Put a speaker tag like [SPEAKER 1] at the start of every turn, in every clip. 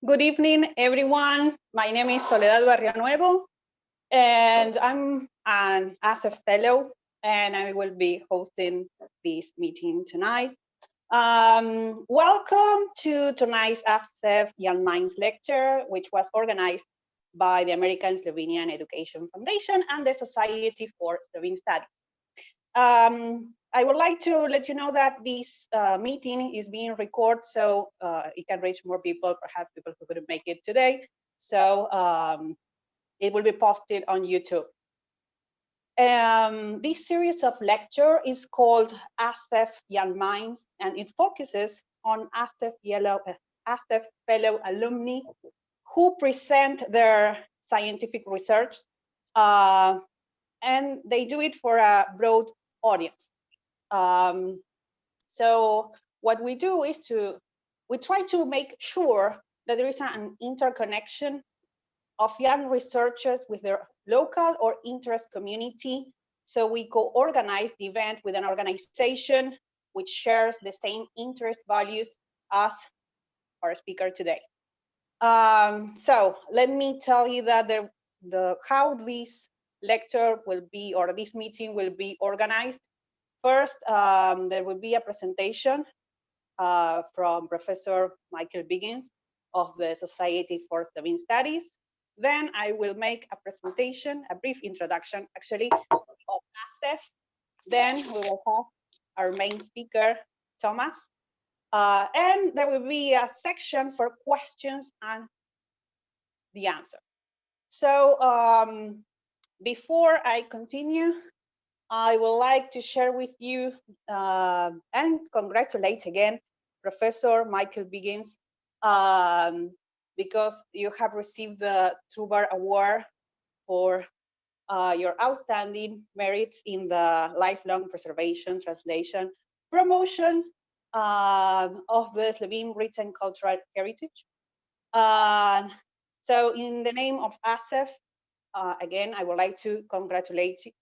[SPEAKER 1] Good evening, everyone. My name is Soledad Barrionuevo, and I'm an ASEF fellow, and I will be hosting this meeting tonight. Welcome to tonight's ASEF Young Minds lecture, which was organized by the American Slovenian Education Foundation and the Society for Slovene Studies. I would like to let you know that this meeting is being recorded, so it can reach more people, perhaps people who couldn't make it today. So it will be posted on YouTube. This series of lecture is called ASEF Young Minds, and it focuses on ASEF fellow alumni who present their scientific research, and they do it for a broad audience. So what we do is we try to make sure that there is an interconnection of young researchers with their local or interest community. So we co-organize the event with an organization which shares the same interest values as our speaker today. So let me tell you that how this lecture will be, or this meeting will be organized. First, there will be a presentation from Professor Michael Biggins of the Society for Slovene Studies. Then I will make a presentation, a brief introduction actually, of ASEF. Then we will have our main speaker, Thomas. And there will be a section for questions and the answer. So before I continue, I would like to share with you and congratulate again Professor Michael Biggins because you have received the Trubar Award for your outstanding merits in the lifelong preservation, translation, promotion of the Slovene written cultural heritage. So in the name of ASEF, again, I would like to congratulate you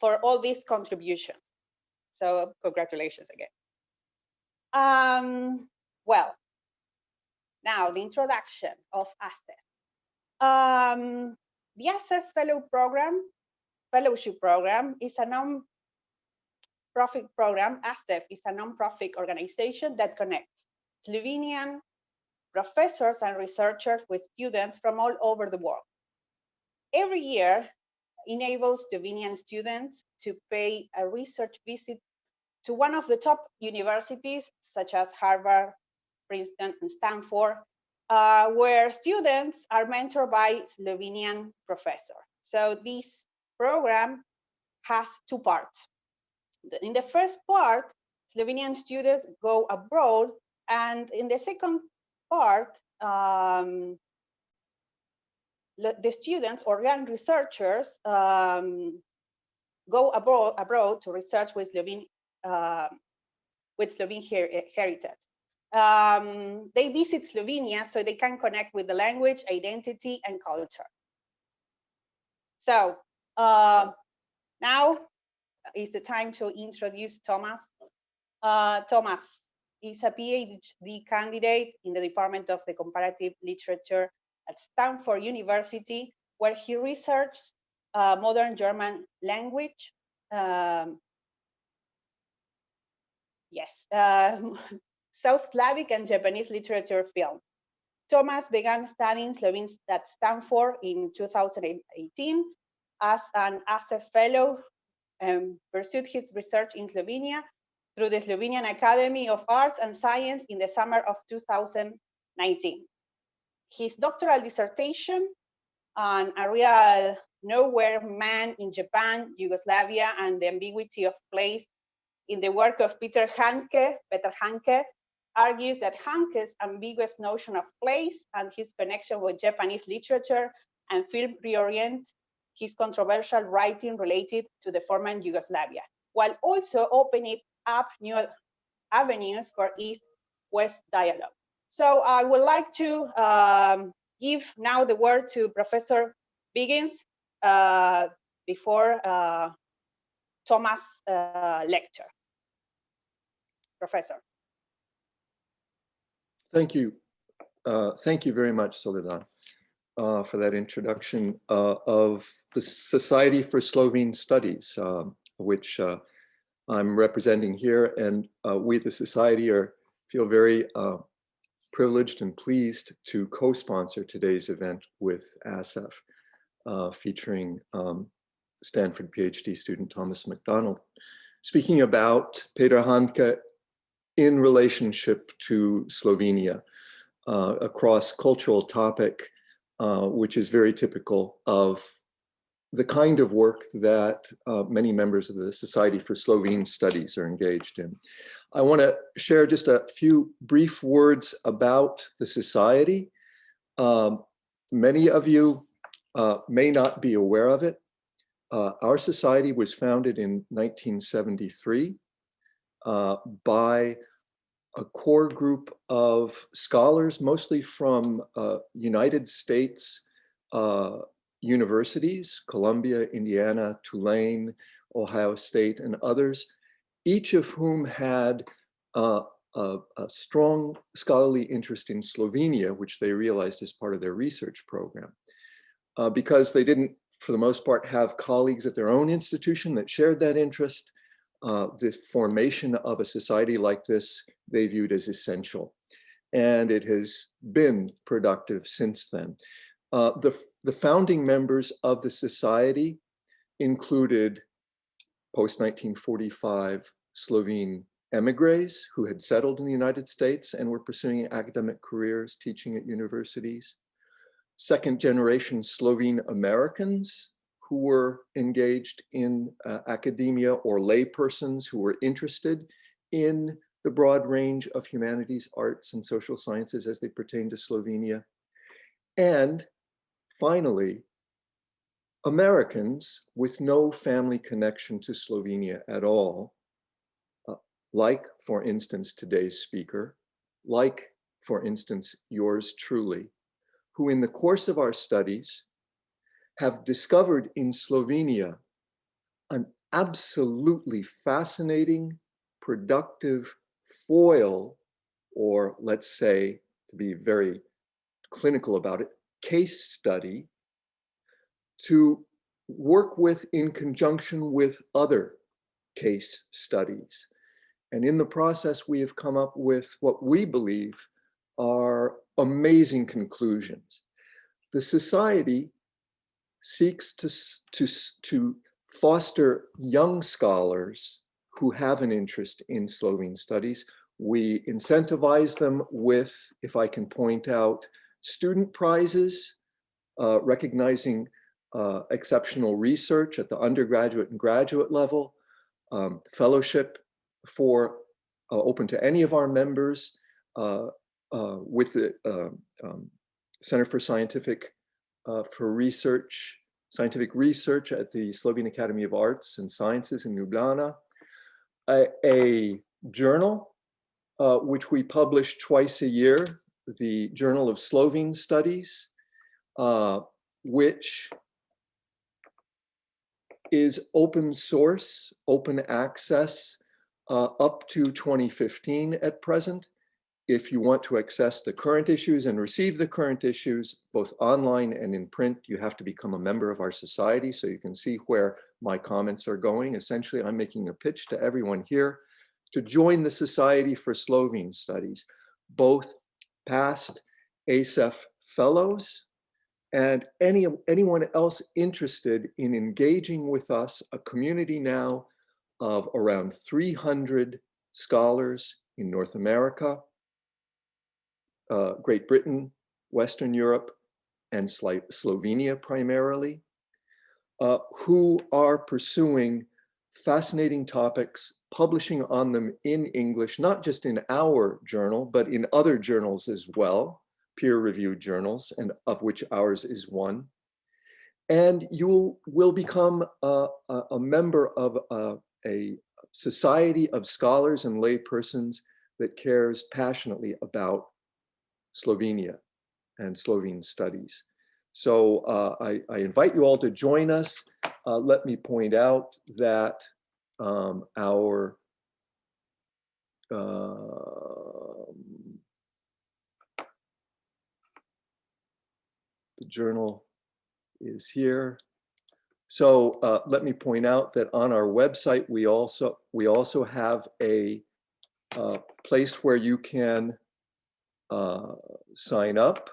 [SPEAKER 1] for all these contributions. So congratulations again. Well, now the introduction of ASEF. The ASEF fellowship program is a non-profit program. ASEF is a non-profit organization that connects Slovenian professors and researchers with students from all over the world. Every year, enables Slovenian students to pay a research visit to one of the top universities, such as Harvard, Princeton, and Stanford, where students are mentored by Slovenian professors. So this program has two parts. In the first part, Slovenian students go abroad, and in the second part, the students or young researchers go abroad to research with Slovene heritage. They visit Slovenia so they can connect with the language, identity, and culture. So now is the time to introduce Thomas. Thomas is a PhD candidate in the Department of the Comparative Literature at Stanford University, where he researched modern German language. South Slavic and Japanese literature film. Thomas began studying Slovene at Stanford in 2018 as an ASEF fellow and pursued his research in Slovenia through the Slovenian Academy of Arts and Science in the summer of 2019. His doctoral dissertation on a real nowhere man in Japan, Yugoslavia, and the ambiguity of place in the work of Peter Handke, argues that Handke's ambiguous notion of place and his connection with Japanese literature and film reorient his controversial writing related to the former Yugoslavia, while also opening up new avenues for East-West dialogue. So I would like to give now the word to Professor Biggins before Thomas' lecture. Professor.
[SPEAKER 2] Thank you. Thank you very much, Soledad, for that introduction of the Society for Slovene Studies, which I'm representing here. And we at the Society feel very privileged and pleased to co-sponsor today's event with ASEF, featuring Stanford PhD student Thomas McDonald, speaking about Peter Handke in relationship to Slovenia, a cross-cultural topic, which is very typical of the kind of work that many members of the Society for Slovene Studies are engaged in. I want to share just a few brief words about the Society. Many of you may not be aware of it. Our Society was founded in 1973 by a core group of scholars, mostly from United States universities, Columbia, Indiana, Tulane, Ohio State, and others, each of whom had a strong scholarly interest in Slovenia, which they realized as part of their research program. Because they didn't, for the most part, have colleagues at their own institution that shared that interest, the formation of a society like this they viewed as essential. And it has been productive since then. The founding members of the Society included post-1945 Slovene emigres who had settled in the United States and were pursuing academic careers teaching at universities. Second-generation Slovene Americans who were engaged in academia, or laypersons who were interested in the broad range of humanities, arts, and social sciences as they pertain to Slovenia. And finally, Americans with no family connection to Slovenia at all, like, for instance, today's speaker, like, for instance, yours truly, who in the course of our studies have discovered in Slovenia an absolutely fascinating, productive foil, or let's say, to be very clinical about it, case study to work with in conjunction with other case studies. And in the process, we have come up with what we believe are amazing conclusions. The Society seeks to foster young scholars who have an interest in Slovene studies. We incentivize them with, if I can point out, student prizes, recognizing exceptional research at the undergraduate and graduate level, fellowship for open to any of our members with the Center for Scientific Scientific Research at the Slovene Academy of Arts and Sciences in Ljubljana, a journal which we publish twice a year, the Journal of Slovene Studies, which is open source, open access up to 2015 at present. If you want to access the current issues and receive the current issues, both online and in print, you have to become a member of our Society so you can see where my comments are going. Essentially, I'm making a pitch to everyone here to join the Society for Slovene Studies, both past ASEF fellows and anyone else interested in engaging with us, a community now of around 300 scholars in North America, Great Britain, Western Europe, and Slovenia primarily, who are pursuing fascinating topics, publishing on them in English, not just in our journal, but in other journals as well, peer-reviewed journals, and of which ours is one. And you will become a member of a society of scholars and lay persons that cares passionately about Slovenia and Slovene studies. So I invite you all to join us. Let me point out that our The journal is here. So let me point out that on our website, we also have a place where you can sign up,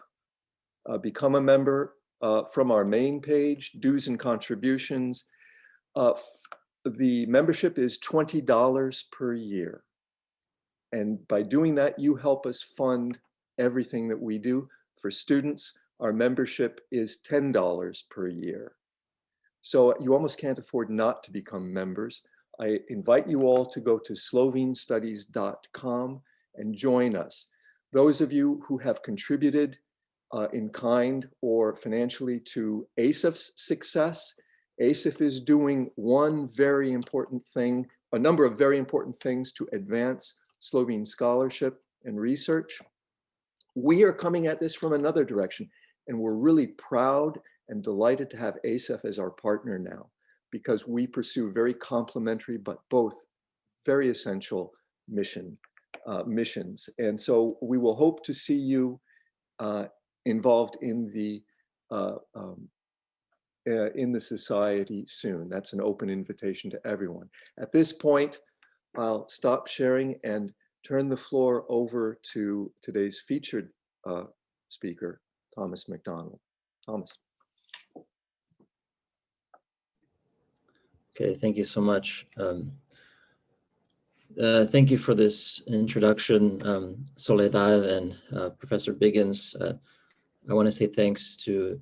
[SPEAKER 2] become a member from our main page, dues and contributions. The membership is $20 per year. And by doing that, you help us fund everything that we do. For students, our membership is $10 per year. So you almost can't afford not to become members. I invite you all to go to slovenestudies.com and join us. Those of you who have contributed in kind or financially to ASEF's success, ASEF is doing one very important thing, a number of very important things to advance Slovene scholarship and research. We are coming at this from another direction, and we're really proud and delighted to have ASEF as our partner now, because we pursue very complementary but both very essential missions. And so we will hope to see you involved in the society soon. That's an open invitation to everyone. At this point, I'll stop sharing and turn the floor over to today's featured speaker, Thomas McDonald. Thomas.
[SPEAKER 3] Okay, thank you so much. Thank you for this introduction, Soledad and Professor Biggins. I want to say thanks to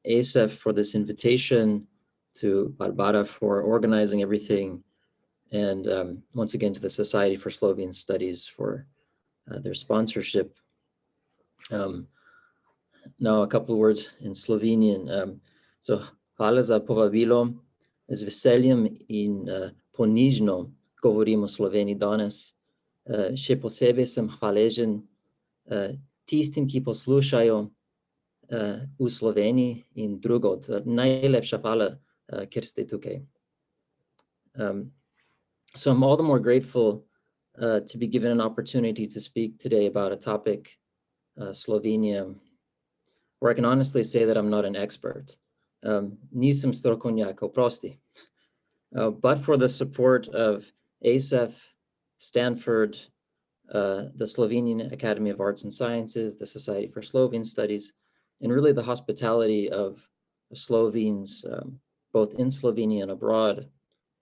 [SPEAKER 3] ASEF for this invitation, to Barbara for organizing everything, and once again to the Society for Slovene Studies for their sponsorship. Now a couple of words in Slovenian. So, hvala za povabilo. Z veseljem in ponižno govorim o Sloveniji danes. Še posebej sem hvaležen tistim, ki poslušajo v Sloveniji in drugod. Najlepša hvala, ker ste tukaj. So I'm all the more grateful to be given an opportunity to speak today about a topic, Slovenia, where I can honestly say that I'm not an expert. Nisem strokovnjak, oprosti. But for the support of ASEF, Stanford, the Slovenian Academy of Arts and Sciences, the Society for Slovene Studies, and really the hospitality of Slovenes, both in Slovenia and abroad,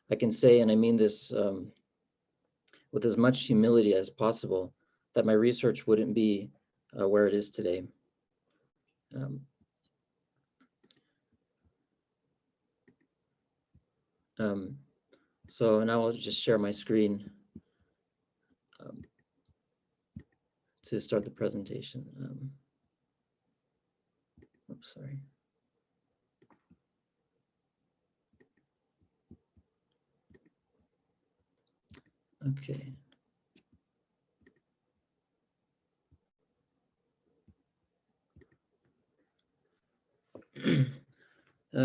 [SPEAKER 3] I can say, and I mean this with as much humility as possible, that my research wouldn't be where it is today. So now I'll just share my screen to start the presentation. Oops, sorry. Okay.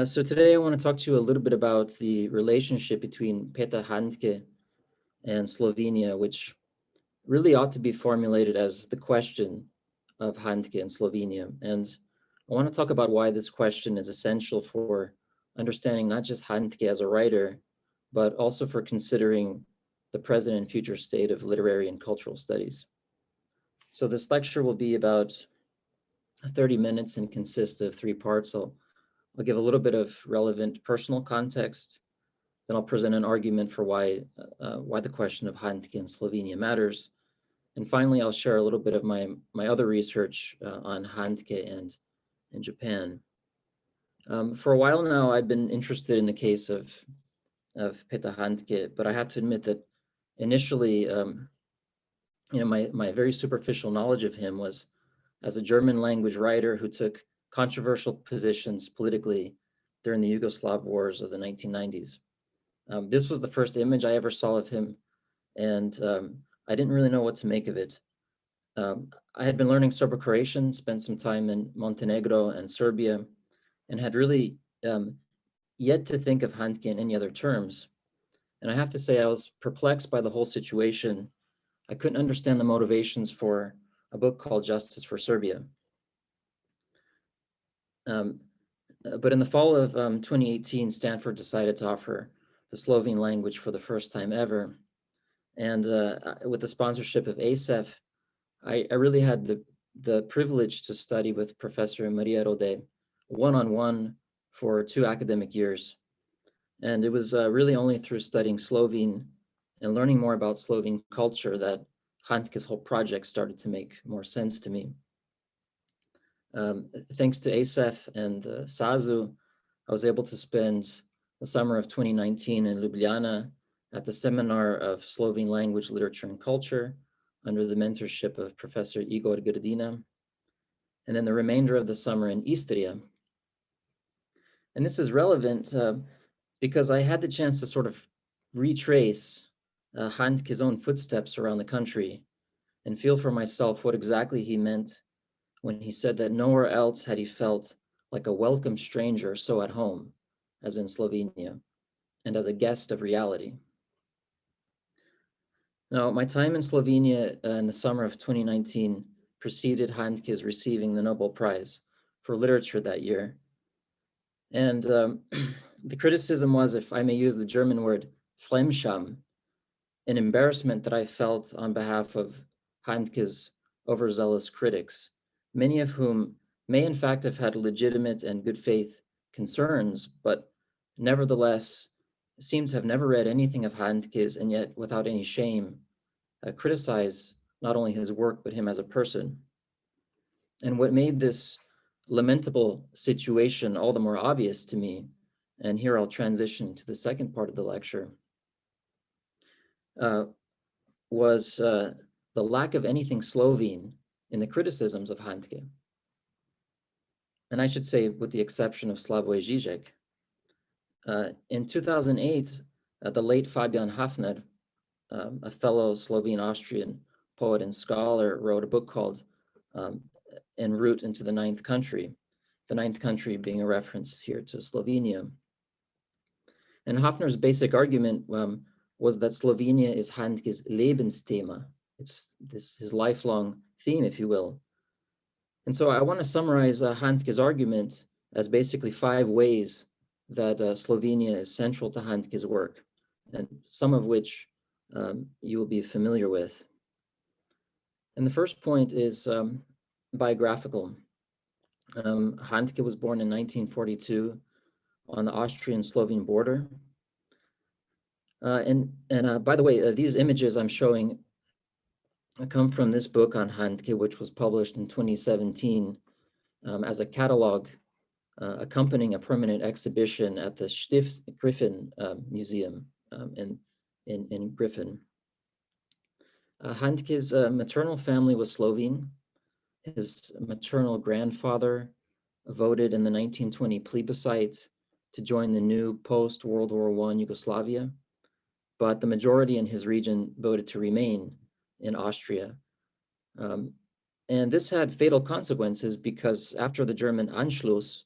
[SPEAKER 3] So today I want to talk to you a little bit about the relationship between Peter Handke and Slovenia, which really ought to be formulated as the question of Handke and Slovenia. And I want to talk about why this question is essential for understanding not just Handke as a writer, but also for considering the present and future state of literary and cultural studies. So this lecture will be about 30 minutes and consist of 3 parts. I'll give a little bit of relevant personal context, then I'll present an argument for why the question of Handke and Slovenia matters. And finally, I'll share a little bit of my other research on Handke and Japan. For a while now, I've been interested in the case of Peter Handke, but I have to admit that initially, my very superficial knowledge of him was as a German language writer who took controversial positions politically during the Yugoslav wars of the 1990s. This was the first image I ever saw of him, and I didn't really know what to make of it. I had been learning Serbo-Croatian, spent some time in Montenegro and Serbia, and had really yet to think of Handke in any other terms. And I have to say I was perplexed by the whole situation. I couldn't understand the motivations for a book called Justice for Serbia. But in the fall of 2018, Stanford decided to offer the Slovene language for the first time ever. And with the sponsorship of ASEF, I really had the privilege to study with Professor Maria Rode one-on-one for 2 academic years. And it was really only through studying Slovene and learning more about Slovene culture that Handke's whole project started to make more sense to me. Thanks to ASEF and SAZU, I was able to spend the summer of 2019 in Ljubljana at the Seminar of Slovene Language, Literature, and Culture under the mentorship of Professor Igor Grdina, and then the remainder of the summer in Istria. And this is relevant because I had the chance to sort of retrace Handke's own footsteps around the country and feel for myself what exactly he meant when he said that nowhere else had he felt like a welcome stranger so at home as in Slovenia and as a guest of reality. Now, my time in Slovenia in the summer of 2019 preceded Handke's receiving the Nobel Prize for literature that year. And the criticism was, if I may use the German word, Fremdscham, an embarrassment that I felt on behalf of Handke's overzealous critics, many of whom may in fact have had legitimate and good faith concerns, but nevertheless seem to have never read anything of Handke's and yet without any shame criticize not only his work, but him as a person. And what made this lamentable situation all the more obvious to me, and here I'll transition to the second part of the lecture, was the lack of anything Slovene in the criticisms of Handke. And I should say, with the exception of Slavoj Žižek. In 2008, the late Fabian Hafner, a fellow Slovene Austrian poet and scholar, wrote a book called En route into the Ninth Country, the ninth country being a reference here to Slovenia. And Hafner's basic argument was that Slovenia is Handke's Lebensthema. It's his lifelong theme, if you will. And so I want to summarize Handke's argument as basically 5 ways that Slovenia is central to Handke's work, and some of which you will be familiar with. And the first point is biographical. Handke was born in 1942 on the Austrian-Slovene border. And by the way, these images I'm showing come from this book on Handke, which was published in 2017 as a catalog accompanying a permanent exhibition at the Stift Griffin Museum in Griffin. Handke's maternal family was Slovene. His maternal grandfather voted in the 1920 plebiscite to join the new post-World War I Yugoslavia, but the majority in his region voted to remain in Austria. And this had fatal consequences because after the German Anschluss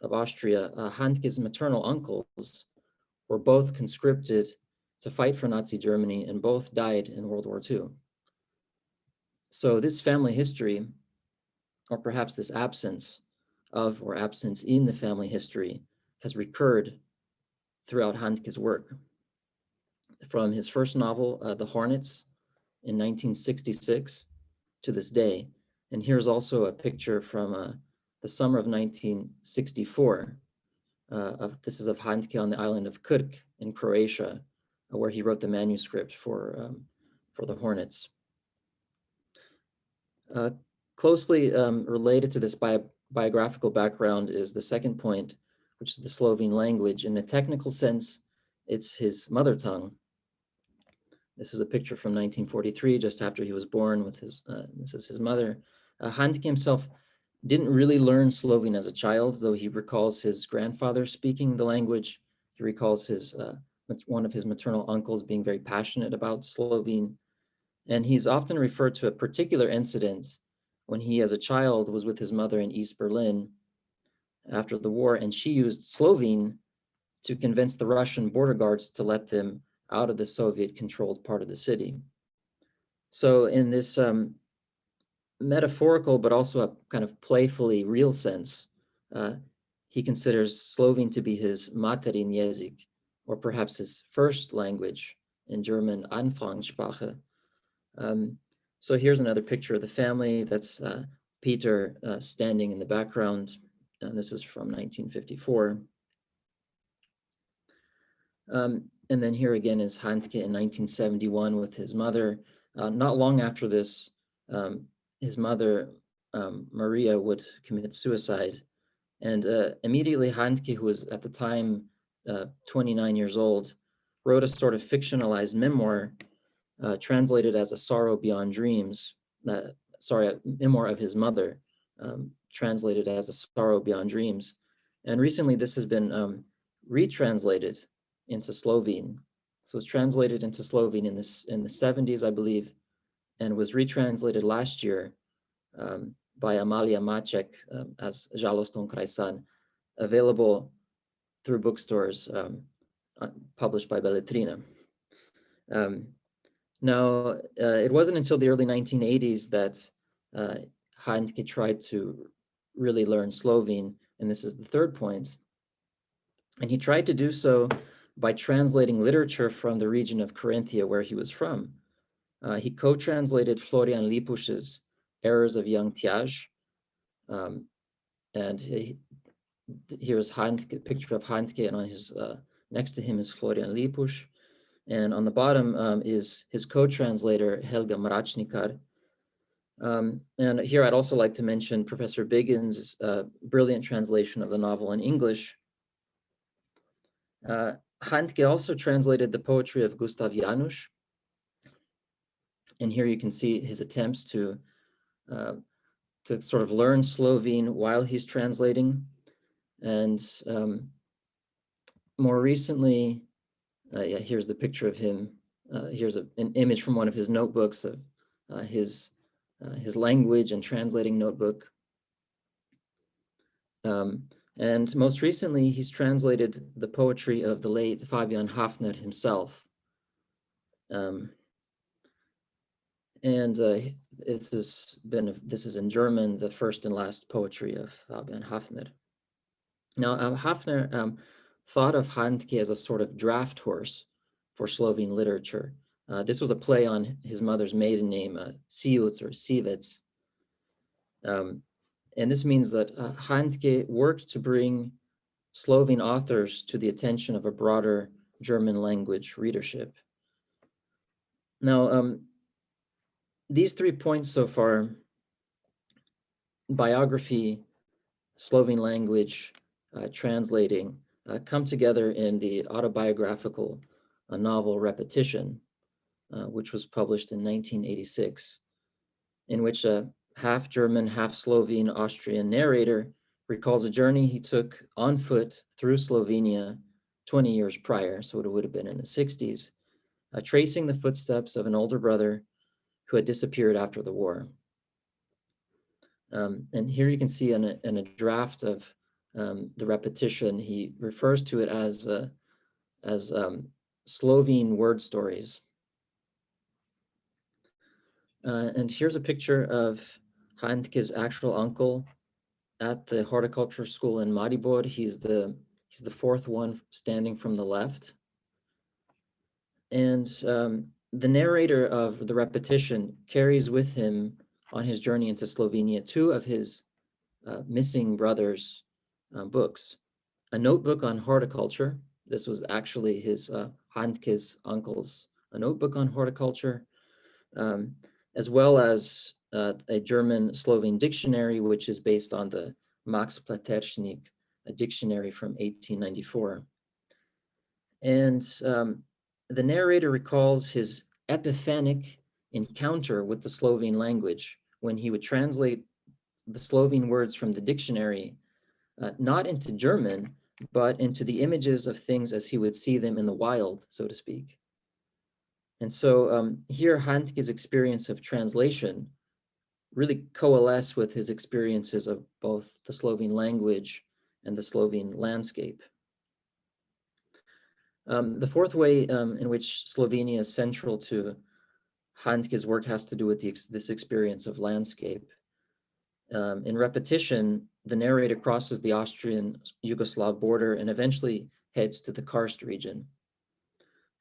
[SPEAKER 3] of Austria, Handke's maternal uncles were both conscripted to fight for Nazi Germany, and both died in World War II. So this family history, or perhaps this absence of or absence in the family history, has recurred throughout Handke's work. From his first novel, The Hornets, in 1966 to this day. And here's also a picture from the summer of 1964. This is of Handke on the island of Krk in Croatia, where he wrote the manuscript for The Hornets. Closely related to this biographical background is the second point, which is the Slovene language. In a technical sense, it's his mother tongue. This is a picture from 1943, just after he was born with his, this is his mother. Handke himself didn't really learn Slovene as a child, though he recalls his grandfather speaking the language. He recalls his one of his maternal uncles being very passionate about Slovene. And he's often referred to a particular incident when he, as a child, was with his mother in East Berlin after the war, and she used Slovene to convince the Russian border guards to let them out of the Soviet-controlled part of the city. So in this metaphorical, but also a kind of playfully real sense, he considers Slovene to be his Materin Jezik, or perhaps his first language, in German Anfangssprache. So here's another picture of the family. That's Peter standing in the background, and this is from 1954. And then here again is Handke in 1971 with his mother. Not long after this, his mother, Maria, would commit suicide. And immediately Handke, who was at the time 29 years old, wrote a sort of fictionalized memoir translated as A Sorrow Beyond Dreams. A memoir of his mother, translated as A Sorrow Beyond Dreams. And recently this has been retranslated into Slovene. So it's translated into Slovene in the 70s, I believe, and was retranslated last year by Amalia Maček as Žalostný kraj, available through bookstores, published by Beletrina. Now, it wasn't until the early 1980s that Handke tried to really learn Slovene, and this is the third point. And he tried to do so by translating literature from the region of Carinthia, where he was from. He co-translated Florian Lipusch's Errors of Young Tiaj, and here's Handke, picture of Handke, and on his next to him is Florian Lipusch, and on the bottom is his co-translator Helga Mračnikar. And here I'd also like to mention Professor Biggins' brilliant translation of the novel in English. Handke also translated the poetry of Gustav Janusz, and here you can see his attempts to sort of learn Slovene while he's translating. And more recently, here's the picture of him. Here's an image from one of his notebooks of his language and translating notebook. And most recently, he's translated the poetry of the late Fabian Hafner himself. This is in German, the first and last poetry of Fabian Hafner. Now, Hafner thought of Handke as a sort of draft horse for Slovene literature. This was a play on his mother's maiden name, Siuc or Sivec. And this means that Handke worked to bring Slovene authors to the attention of a broader German language readership. Now, these 3 points so far, biography, Slovene language, translating, come together in the autobiographical novel Repetition, which was published in 1986, in which a half German, half Slovene Austrian narrator recalls a journey he took on foot through Slovenia 20 years prior, so it would have been in the 60s, tracing the footsteps of an older brother who had disappeared after the war. And here you can see in a draft of the Repetition, he refers to it as Slovene word stories. And here's a picture of Handke's actual uncle at the horticulture school in Maribor. He's the fourth one standing from the left. And the narrator of the Repetition carries with him on his journey into Slovenia 2 of his missing brother's books. A notebook on horticulture. This was actually his Handke's uncle's a notebook on horticulture, as well as a German Slovene dictionary, which is based on the Max Platerschnik, a dictionary from 1894. And the narrator recalls his epiphanic encounter with the Slovene language when he would translate the Slovene words from the dictionary, not into German, but into the images of things as he would see them in the wild, so to speak. And so here Handke's experience of translation really coalesce with his experiences of both the Slovene language and the Slovene landscape. The fourth way in which Slovenia is central to Handke's work has to do with this experience of landscape. In Repetition, the narrator crosses the Austrian-Yugoslav border and eventually heads to the Karst region,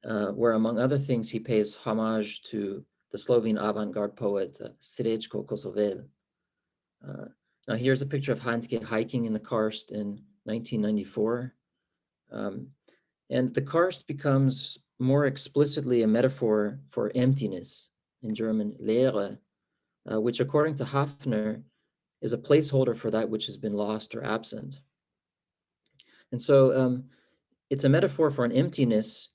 [SPEAKER 3] where, among other things, he pays homage to the Slovene avant-garde poet Srečko Kosovel. Now here's a picture of Handke hiking in the Karst in 1994. And the Karst becomes more explicitly a metaphor for emptiness, in German, Leere, which according to Hafner is a placeholder for that which has been lost or absent. And so it's a metaphor for an emptiness,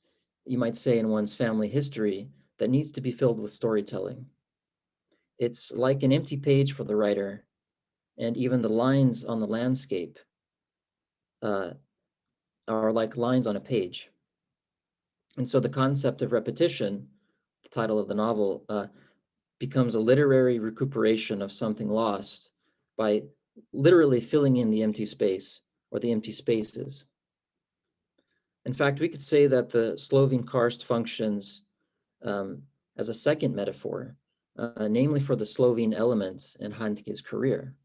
[SPEAKER 3] you might say, in one's family history that needs to be filled with storytelling. It's like an empty page for the writer, and even the lines on the landscape are like lines on a page. And so the concept of repetition, the title of the novel, becomes a literary recuperation of something lost by literally filling in the empty space or the empty spaces. In fact, we could say that the Slovene Karst functions as a second metaphor, namely for the Slovene element in Handke's career.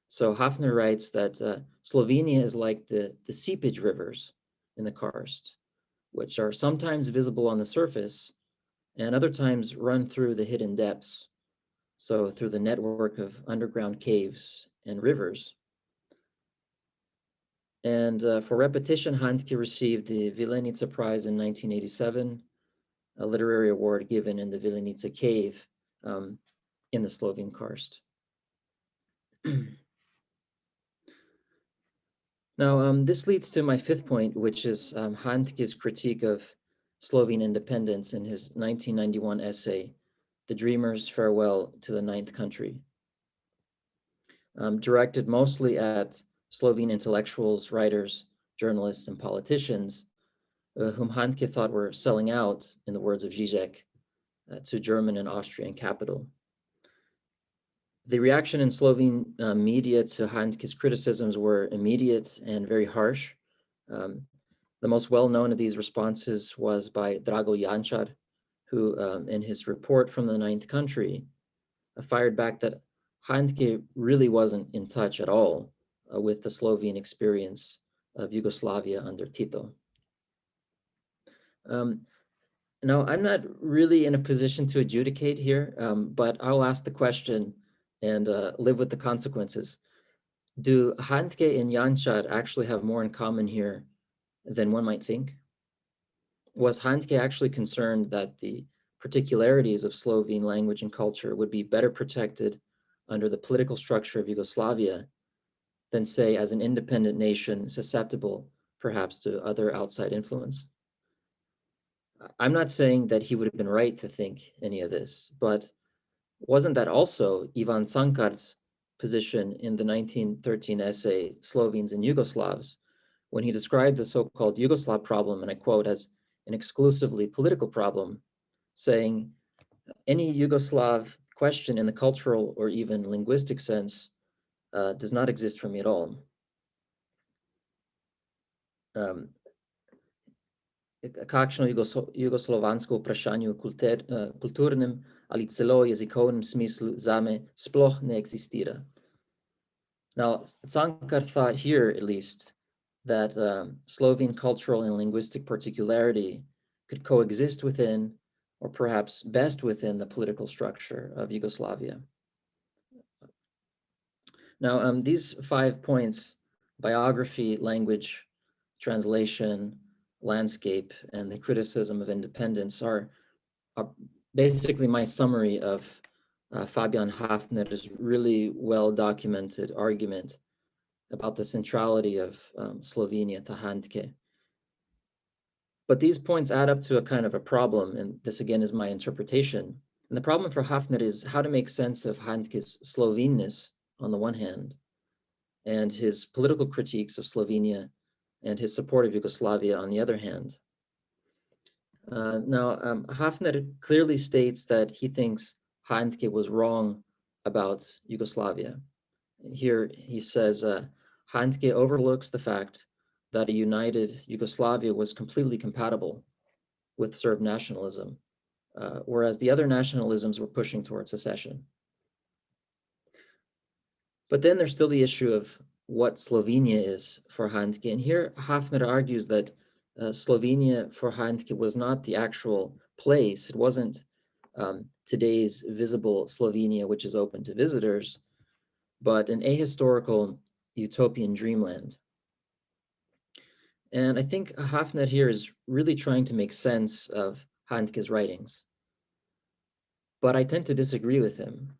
[SPEAKER 3] So Hafner writes that Slovenia is like the seepage rivers in the Karst, which are sometimes visible on the surface and other times run through the hidden depths, so through the network of underground caves and rivers. And for repetition, Handke received the Vilenica Prize in 1987, a literary award given in the Vilenica cave in the Slovene Karst. Now, this leads to my fifth point, which is Handke's critique of Slovene independence in his 1991 essay, The Dreamer's Farewell to the Ninth Country, directed mostly at Slovene intellectuals, writers, journalists, and politicians, whom Handke thought were selling out, in the words of Zizek, to German and Austrian capital. The reaction in Slovene media to Handke's criticisms were immediate and very harsh. The most well-known of these responses was by Drago Jančar, who, in his report from the Ninth Country, fired back that Handke really wasn't in touch at all with the Slovene experience of Yugoslavia under Tito. Now, I'm not really in a position to adjudicate here, but I'll ask the question and live with the consequences. Do Handke and Jančar actually have more in common here than one might think? Was Handke actually concerned that the particularities of Slovene language and culture would be better protected under the political structure of Yugoslavia than, say, as an independent nation susceptible perhaps to other outside influence? I'm not saying that he would have been right to think any of this, but wasn't that also Ivan Cankar's position in the 1913 essay, Slovenes and Yugoslavs, when he described the so-called Yugoslav problem, and I quote, as an exclusively political problem, saying, any Yugoslav question in the cultural or even linguistic sense does not exist for me at all. Kakšno jugoslovansko vprašanje v kulturnem ali celo jezikovnem smislu zame sploh ne eksistira. Now, Cankar thought here, at least, that Slovene cultural and linguistic particularity could coexist within, or perhaps best within, the political structure of Yugoslavia. Now, these 5 points, biography, language, translation, landscape, and the criticism of independence, are basically my summary of Fabian Hafner's really well-documented argument about the centrality of Slovenia to Handke. But these points add up to a kind of a problem, and this again is my interpretation. And the problem for Hafner is how to make sense of Handke's Sloveneness on the one hand, and his political critiques of Slovenia and his support of Yugoslavia on the other hand. Now, Hafner clearly states that he thinks Handke was wrong about Yugoslavia. Here he says, Handke overlooks the fact that a united Yugoslavia was completely compatible with Serb nationalism, whereas the other nationalisms were pushing towards secession. But then there's still the issue of what Slovenia is for Handke. And here Hafner argues that Slovenia for Handke was not the actual place. It wasn't today's visible Slovenia, which is open to visitors, but an ahistorical utopian dreamland. And I think Hafner here is really trying to make sense of Handke's writings. But I tend to disagree with him.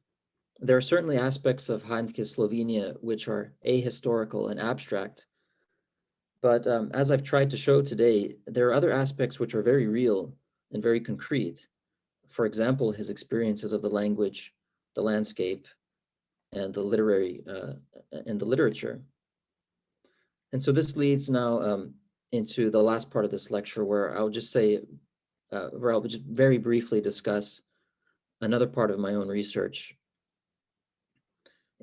[SPEAKER 3] There are certainly aspects of Handke's Slovenia which are ahistorical and abstract. But as I've tried to show today, there are other aspects which are very real and very concrete. For example, his experiences of the language, the landscape, and the literary and the literature. And so this leads now into the last part of this lecture, where I'll just say, where I'll just very briefly discuss another part of my own research.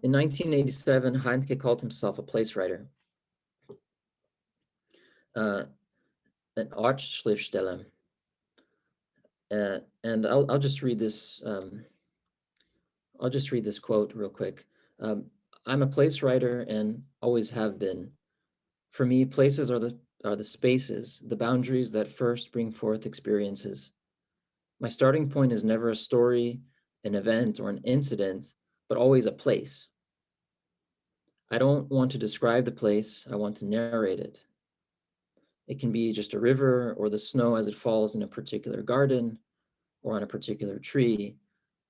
[SPEAKER 3] In 1987, Handke called himself a place writer, an Ortsschriftsteller. And I'll just read this. I'll just read this quote real quick. I'm a place writer and always have been. For me, places are the spaces, the boundaries that first bring forth experiences. My starting point is never a story, an event, or an incident, but always a place. I don't want to describe the place, I want to narrate it. It can be just a river or the snow as it falls in a particular garden or on a particular tree,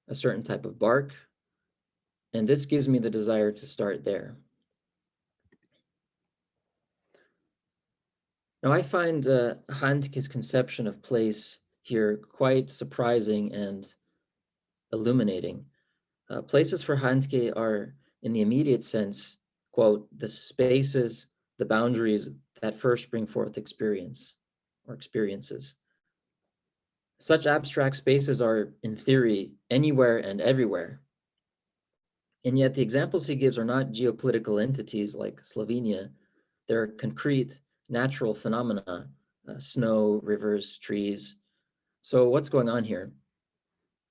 [SPEAKER 3] a certain type of bark, and this gives me the desire to start there. Now, I find Handke's conception of place here quite surprising and illuminating. Places for Handke are, in the immediate sense, quote, the spaces, the boundaries that first bring forth experience or experiences. Such abstract spaces are, in theory, anywhere and everywhere. And yet the examples he gives are not geopolitical entities like Slovenia. They're concrete, natural phenomena, snow, rivers, trees. So what's going on here?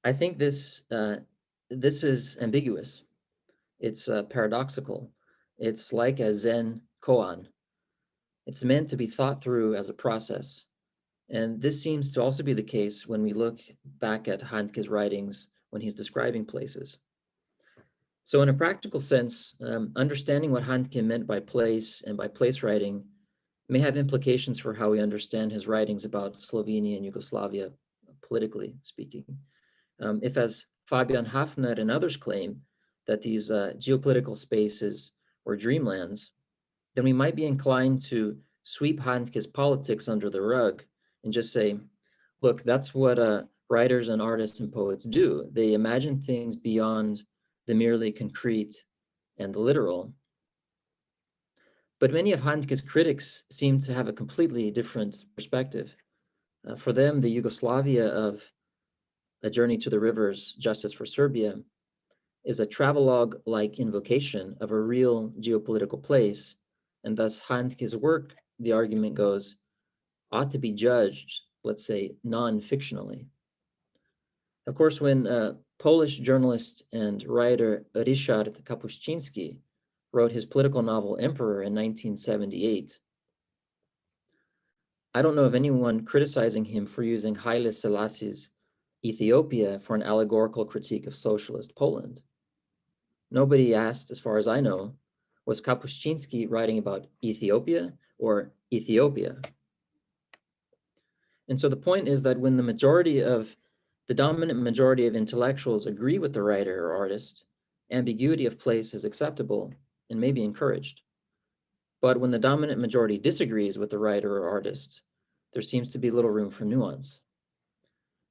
[SPEAKER 3] I think this is ambiguous. It's paradoxical. It's like a Zen koan. It's meant to be thought through as a process. And this seems to also be the case when we look back at Handke's writings when he's describing places. So in a practical sense, understanding what Handke meant by place and by place writing may have implications for how we understand his writings about Slovenia and Yugoslavia, politically speaking. If, as Fabian Hafner and others claim, that these geopolitical spaces were dreamlands, then we might be inclined to sweep Handke's politics under the rug and just say, look, that's what writers and artists and poets do. They imagine things beyond the merely concrete and the literal. But many of Handke's critics seem to have a completely different perspective. For them, the Yugoslavia of A Journey to the Rivers, Justice for Serbia is a travelogue-like invocation of a real geopolitical place, and thus Handke's work, the argument goes, ought to be judged, let's say, non-fictionally. Of course, when Polish journalist and writer Ryszard Kapuscinski wrote his political novel Emperor in 1978, I don't know of anyone criticizing him for using Haile Selassie's Ethiopia for an allegorical critique of socialist Poland. Nobody asked, as far as I know, was Kapuscinski writing about Ethiopia or Ethiopia? And so the point is that when the dominant majority of intellectuals agree with the writer or artist, ambiguity of place is acceptable and may be encouraged. But when the dominant majority disagrees with the writer or artist, there seems to be little room for nuance.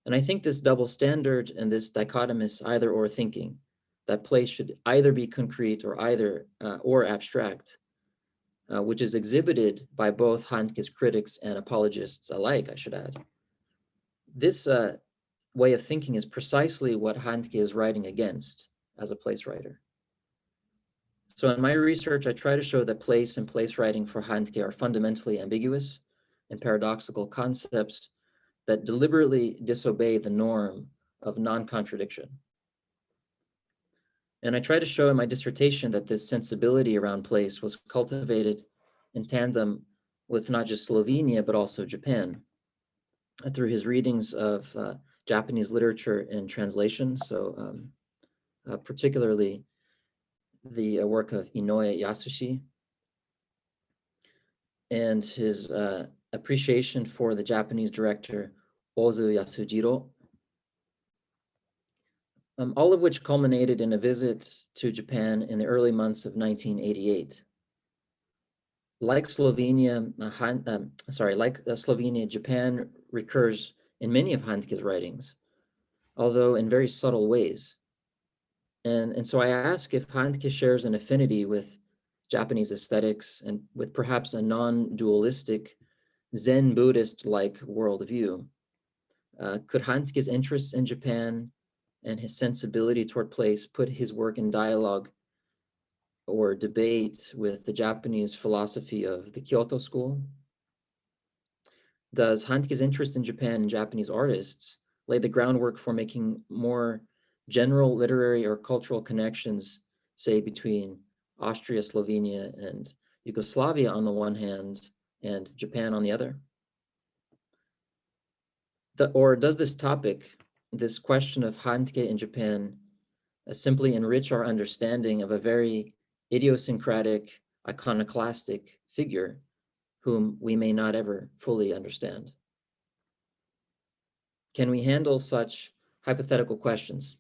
[SPEAKER 3] And I think this double standard and this dichotomous either-or thinking, that place should either be concrete or or abstract, which is exhibited by both Handke's critics and apologists alike, I should add. This way of thinking is precisely what Handke is writing against as a place writer. So in my research, I try to show that place and place writing for Handke are fundamentally ambiguous and paradoxical concepts that deliberately disobey the norm of non-contradiction. And I try to show in my dissertation that this sensibility around place was cultivated in tandem with not just Slovenia, but also Japan, through his readings of Japanese literature and translation. So particularly the work of Inoue Yasushi, and his appreciation for the Japanese director Ozu Yasujiro, all of which culminated in a visit to Japan in the early months of 1988. Like Slovenia, Slovenia, Japan recurs in many of Handke's writings, although in very subtle ways. And so I ask if Handke shares an affinity with Japanese aesthetics and with perhaps a non-dualistic Zen Buddhist-like worldview. Could Handke's interests in Japan and his sensibility toward place put his work in dialogue or debate with the Japanese philosophy of the Kyoto school? Does Handke's interest in Japan and Japanese artists lay the groundwork for making more general literary or cultural connections, say between Austria, Slovenia, and Yugoslavia on the one hand, and Japan on the other? Or does this topic, this question of Handke in Japan, simply enrich our understanding of a very idiosyncratic, iconoclastic figure whom we may not ever fully understand? Can we handle such hypothetical questions,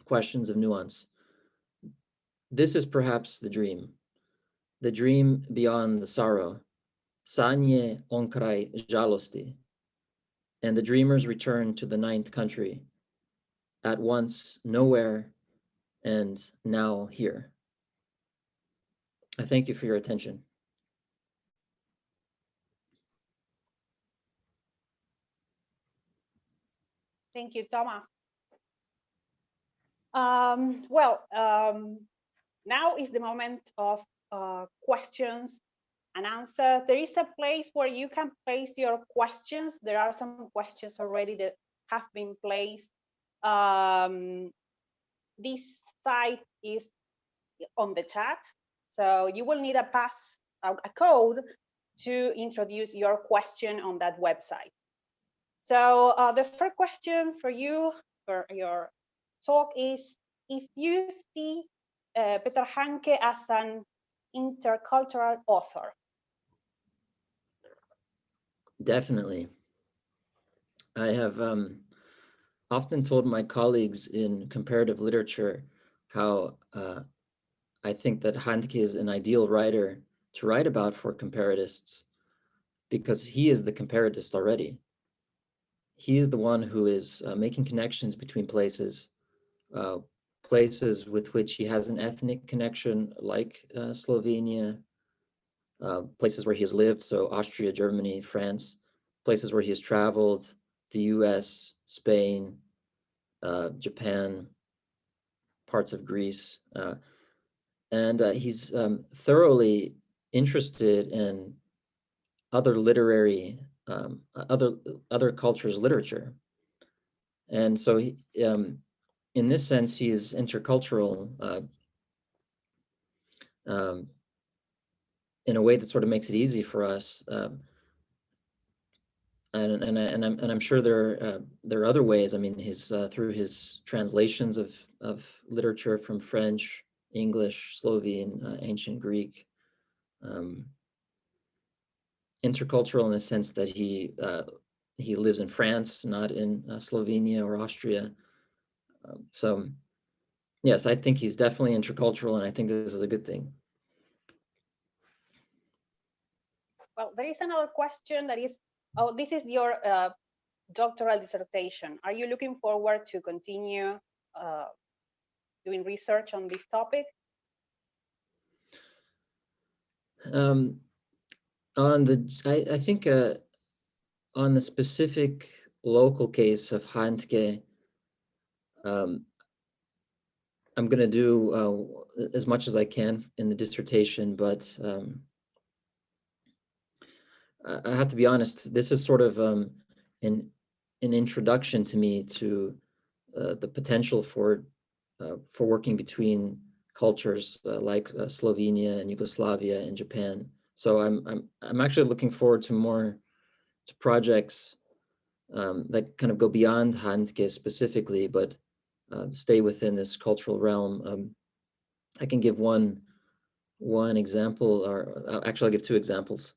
[SPEAKER 3] questions of nuance? This is perhaps the dream beyond the sorrow, sanye onkraj žalosti, and the dreamers return to the ninth country, at once nowhere and now here. I thank you for your attention.
[SPEAKER 1] Thank you, Thomas. Now is the moment of questions and answers. There is a place where you can place your questions. There are some questions already that have been placed. This site is on the chat, so you will need a code to introduce your question on that website. So the first question for you, for your talk, is if you see Peter Handke as an intercultural author.
[SPEAKER 3] Definitely. I have often told my colleagues in comparative literature how I think that Handke is an ideal writer to write about for comparatists, because he is the comparatist already. He is the one who is making connections between places, places with which he has an ethnic connection, like Slovenia, places where he has lived, so Austria, Germany, France, places where he has traveled, the US, Spain, Japan, parts of Greece. And he's thoroughly interested in other literary, other cultures' literature. And so he, in this sense, he is intercultural in a way that sort of makes it easy for us. And I'm sure there are other ways. I mean, through his translations of literature from French, English, Slovene, ancient Greek, intercultural in the sense that he lives in France, not in Slovenia or Austria. So yes, I think he's definitely intercultural, and I think this is a good thing.
[SPEAKER 1] Well, there is another question that is, oh, this is your doctoral dissertation. Are you looking forward to continue doing research on this topic?
[SPEAKER 3] I think on the specific local case of Handke, I'm going to do as much as I can in the dissertation, but I have to be honest, this is sort of an introduction to me to the potential for for working between cultures like Slovenia and Yugoslavia and Japan. So I'm actually looking forward to more projects that kind of go beyond Handke specifically, but stay within this cultural realm. I can give one example, or actually I'll give two examples.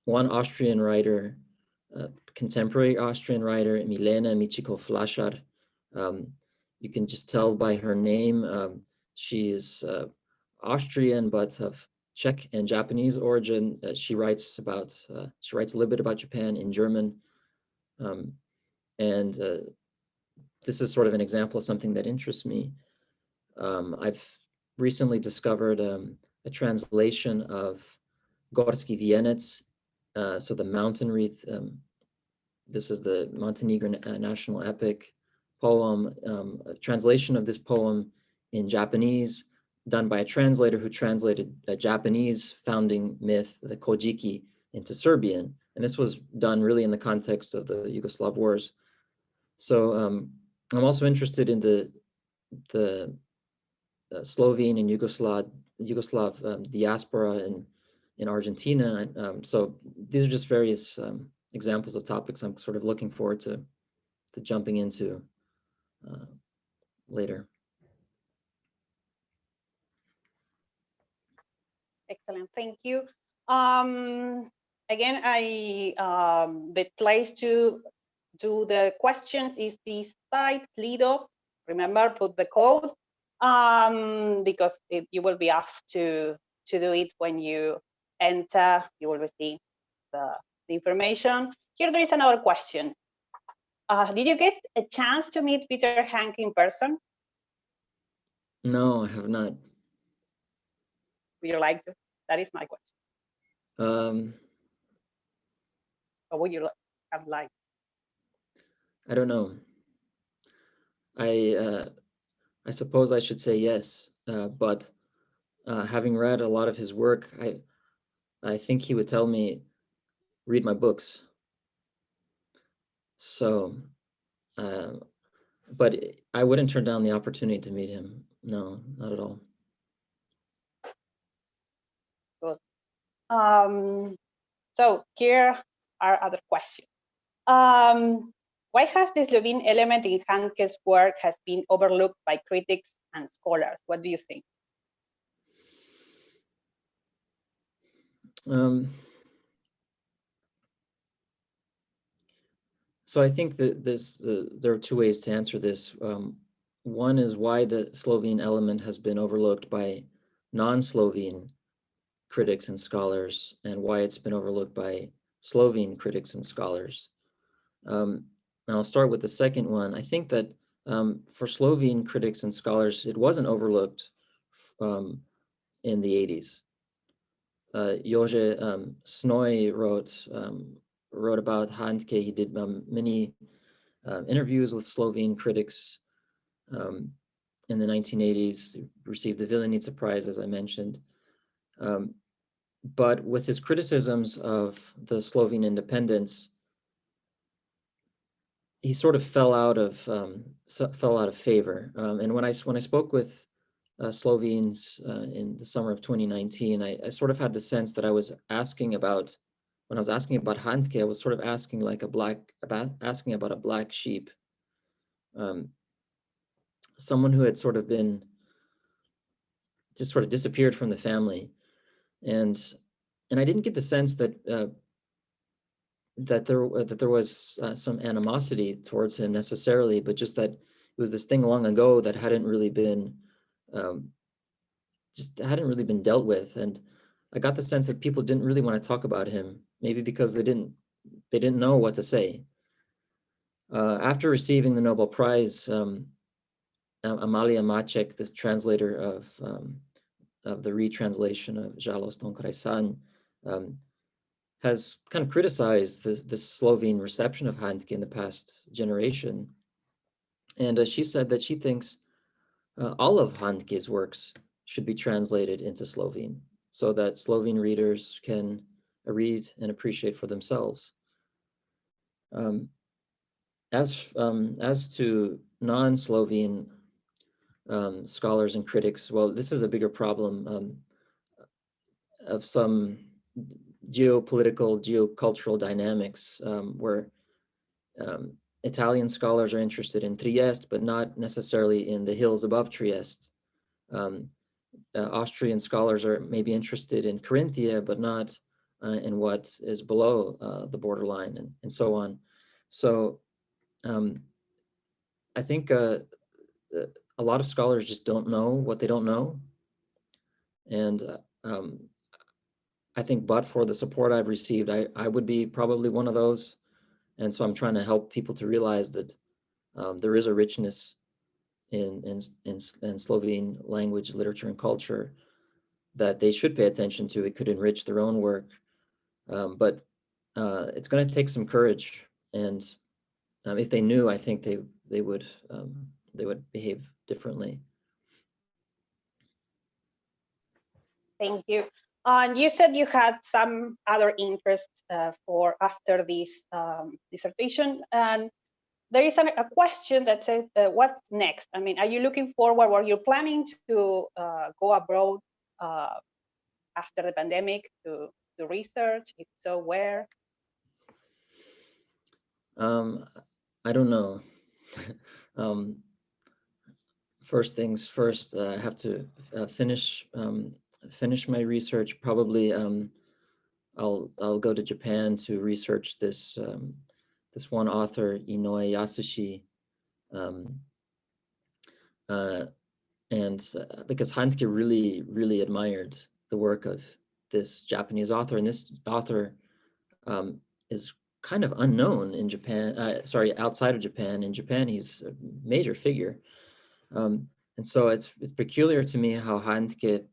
[SPEAKER 3] One Austrian writer, contemporary Austrian writer, Milena Michiko-Flaschar. You can just tell by her name, she's Austrian, but of Czech and Japanese origin. She writes a little bit about Japan in German. And this is sort of an example of something that interests me. I've recently discovered a translation of Gorski Vienec, so the mountain wreath. This is the Montenegrin national epic poem, a translation of this poem in Japanese, done by a translator who translated a Japanese founding myth, the Kojiki, into Serbian. And this was done really in the context of the Yugoslav wars. So I'm also interested in the Slovene and Yugoslav diaspora in Argentina. So these are just various examples of topics I'm sort of looking forward to jumping into later.
[SPEAKER 1] Excellent, thank you. Again, the place to do the questions is this site, Lido. Remember, put the code, because you will be asked to do it when you enter. You will receive the information. Here there is another question. Did you get a chance to meet Peter Handke in person?
[SPEAKER 3] No, I have not.
[SPEAKER 1] Would you like to? That is my question. Or would you have liked?
[SPEAKER 3] I don't know. I suppose I should say yes, but having read a lot of his work, I think he would tell me, read my books. So, but I wouldn't turn down the opportunity to meet him. No, not at all.
[SPEAKER 1] Good. So here are other questions. Why has the Slovene element in Handke's work has been overlooked by critics and scholars? What do you think?
[SPEAKER 3] So I think that there are two ways to answer this. One is why the Slovene element has been overlooked by non-Slovene critics and scholars, and why it's been overlooked by Slovene critics and scholars. And I'll start with the second one. I think that for Slovene critics and scholars, it wasn't overlooked in the 80s. Jože Snoj wrote about Handke. He did many interviews with Slovene critics in the 1980s, received the Vilenica Prize, as I mentioned. But with his criticisms of the Slovene independence, he sort of fell out of favor. And when I spoke with Slovenes in the summer of 2019, I sort of had the sense that I was asking about, when I was asking about Handke, I was sort of asking like asking about a black sheep, someone who had sort of been just sort of disappeared from the family, and I didn't get the sense that that there was some animosity towards him necessarily, but just that it was this thing long ago that hadn't really been dealt with. And I got the sense that people didn't really want to talk about him, maybe because they didn't know what to say. After receiving the Nobel Prize, Amalia Maček, this translator of the retranslation of Žalost onkraj sanj, has kind of criticized the Slovene reception of Handke in the past generation. And she said that she thinks all of Handke's works should be translated into Slovene so that Slovene readers can read and appreciate for themselves. As to non-Slovene scholars and critics, well, this is a bigger problem of some geopolitical, geocultural dynamics where Italian scholars are interested in Trieste, but not necessarily in the hills above Trieste. Austrian scholars are maybe interested in Carinthia, but not in what is below the borderline, and so on. So I think a lot of scholars just don't know what they don't know. And I think, but for the support I've received, I would be probably one of those. And so I'm trying to help people to realize that there is a richness in Slovene language, literature, and culture that they should pay attention to. It could enrich their own work, but it's going to take some courage. And if they knew, I think they would behave differently.
[SPEAKER 1] Thank you. And you said you had some other interests for after this dissertation, and there is a question that says, what's next? I mean, are you looking forward, or you're planning to go abroad after the pandemic to research? If so, where?
[SPEAKER 3] I don't know. First things first, I have to finish my research. Probably I'll go to Japan to research this this one author, Inoue Yasushi, and because Handke really admired the work of this Japanese author, and this author is kind of unknown in Japan. Sorry, outside of Japan. In Japan, he's a major figure, and so it's peculiar to me how Handke,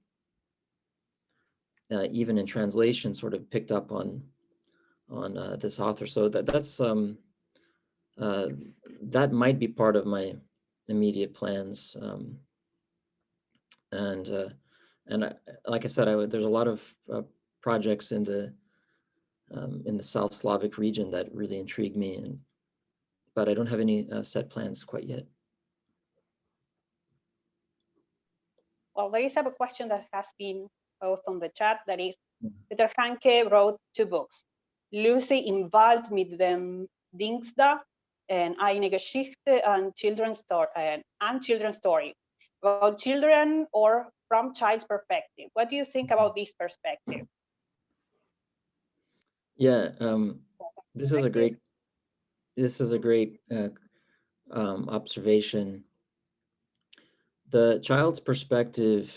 [SPEAKER 3] even in translation, sort of picked up on this author. So that's that might be part of my immediate plans. And like I said, there's a lot of projects in the South Slavic region that really intrigue me, but I don't have any set plans quite yet.
[SPEAKER 1] Well, there is a question that has been posted on the chat. That is, Peter Handke wrote 2 books, Lucy im Wald mit dem Dingsda and Eine Geschichte and Children's Story, about children or from child's perspective. What do you think about this perspective?
[SPEAKER 3] Yeah, this is a great observation. The child's perspective